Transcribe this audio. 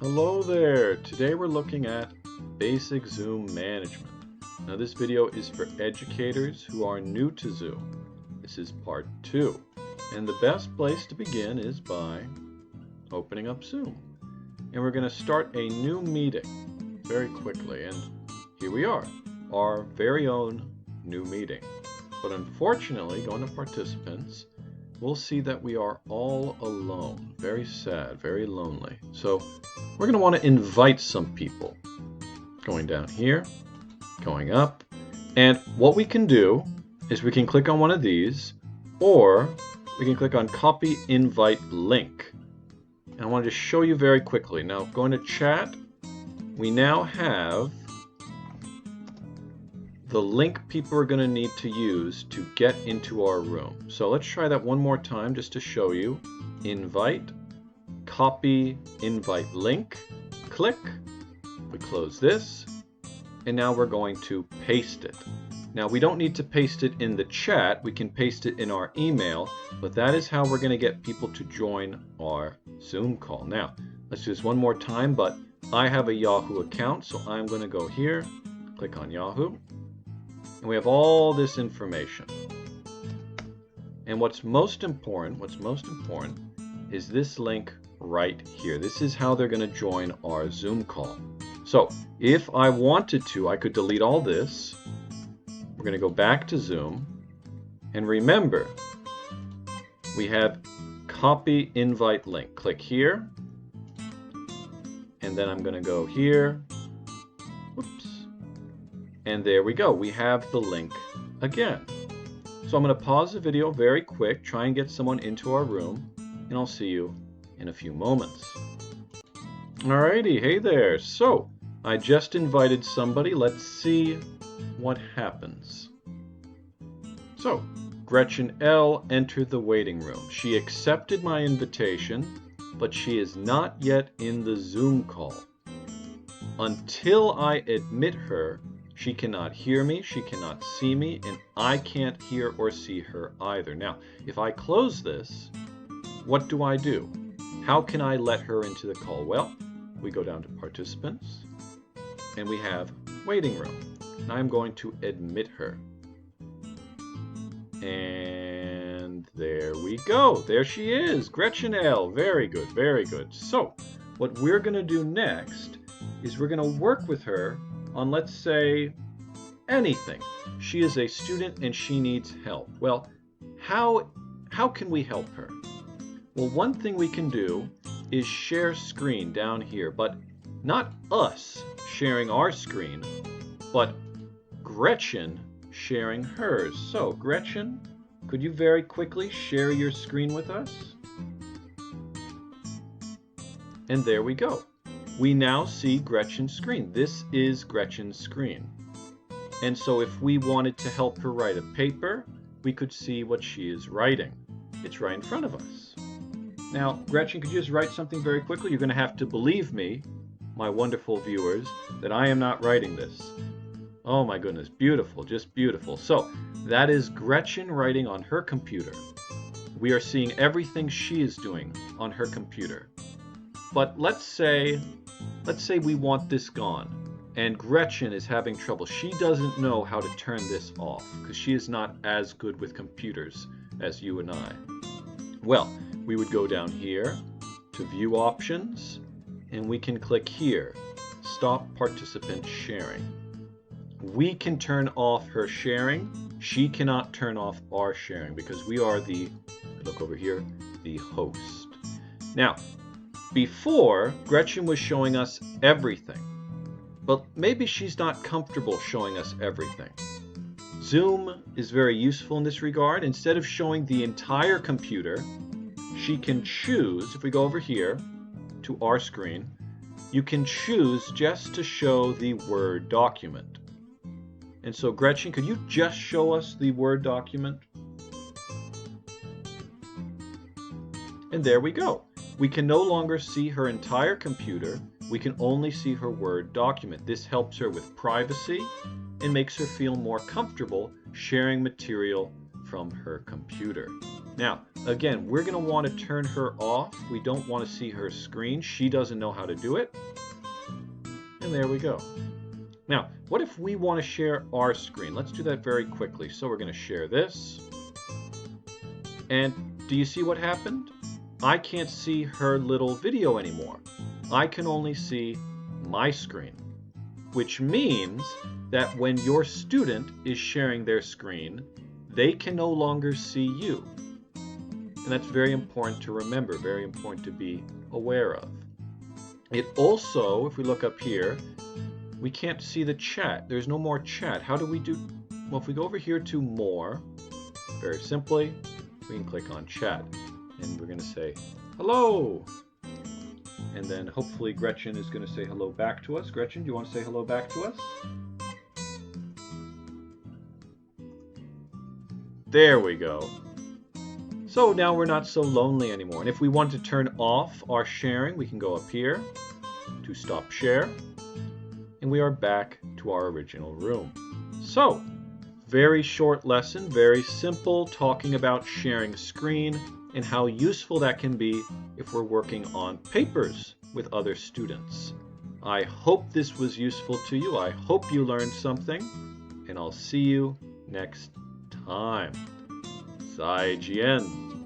Hello there! Today we're looking at basic Zoom management. Now this video is for educators who are new to Zoom. This is part 2. And the best place to begin is by opening up Zoom. And we're going to start a new meeting very quickly. And here we are, our very own new meeting. But unfortunately, going to participants, we'll see that we are all alone. Very sad, very lonely. So we're going to want to invite some people. Going down here, going up. And what we can do is we can click on one of these, or we can click on copy invite link. And I want to just show you very quickly. Now, going to chat, we now have the link people are going to need to use to get into our room. So let's try that one more time just to show you. Invite, copy, invite link, click, we close this, and now we're going to paste it. Now we don't need to paste it in the chat, we can paste it in our email, but that is how we're going to get people to join our Zoom call. Now, let's do this one more time, but I have a Yahoo account, so I'm going to go here, click on Yahoo, and we have all this information. And what's most important is this link right here. This is how they're going to join our Zoom call. So if I wanted to, I could delete all this. We're going to go back to Zoom. And remember, we have copy invite link. Click here. And then I'm going to go here. Whoops. And there we go. We have the link again. So I'm going to pause the video very quick, try and get someone into our room, and I'll see you in a few moments. Alrighty, hey there. So I just invited somebody. Let's see what happens. So Gretchen L. entered the waiting room. She accepted my invitation, but she is not yet in the Zoom call. Until I admit her, she cannot hear me, she cannot see me, and I can't hear or see her either. Now, if I close this, what do I do? How can I let her into the call? Well, we go down to participants, and we have waiting room. And I'm going to admit her. And there we go. There she is, Gretchen L. Very good, very good. So, what we're going to do next is we're going to work with her on, let's say, anything. She is a student and she needs help. Well, how can we help her? Well, one thing we can do is share screen down here, but not us sharing our screen, but Gretchen sharing hers. So, Gretchen, could you very quickly share your screen with us? And there we go. We now see Gretchen's screen. This is Gretchen's screen. And so if we wanted to help her write a paper, we could see what she is writing. It's right in front of us. Now, Gretchen, could you just write something very quickly? You're going to have to believe me, my wonderful viewers, that I am not writing this. Oh my goodness, beautiful, just beautiful. So that is Gretchen writing on her computer. We are seeing everything she is doing on her computer. But let's say we want this gone, and Gretchen is having trouble. She doesn't know how to turn this off because she is not as good with computers as you and I. Well, we would go down here to View Options, and we can click here, Stop Participant Sharing. We can turn off her sharing. She cannot turn off our sharing because we are look over here, the host. Now, before, Gretchen was showing us everything, but maybe she's not comfortable showing us everything. Zoom is very useful in this regard. Instead of showing the entire computer, she can choose, if we go over here to our screen, you can choose just to show the Word document. And so, Gretchen, could you just show us the Word document? And there we go. We can no longer see her entire computer. We can only see her Word document. This helps her with privacy and makes her feel more comfortable sharing material from her computer. Now, again, we're going to want to turn her off. We don't want to see her screen. She doesn't know how to do it. And there we go. Now, what if we want to share our screen? Let's do that very quickly. So we're going to share this. And do you see what happened? I can't see her little video anymore. I can only see my screen, which means that when your student is sharing their screen, they can no longer see you. And that's very important to remember, very important to be aware of. It also, if we look up here, we can't see the chat. There's no more chat. How do we do? Well, if we go over here to more, very simply, we can click on chat. And we're going to say, hello. And then hopefully Gretchen is going to say hello back to us. Gretchen, do you want to say hello back to us? There we go. So now we're not so lonely anymore. And if we want to turn off our sharing, we can go up here to stop share. And we are back to our original room. So, very short lesson, very simple, talking about sharing screen and how useful that can be if we're working on papers with other students. I hope this was useful to you. I hope you learned something, and I'll see you next time. 再见。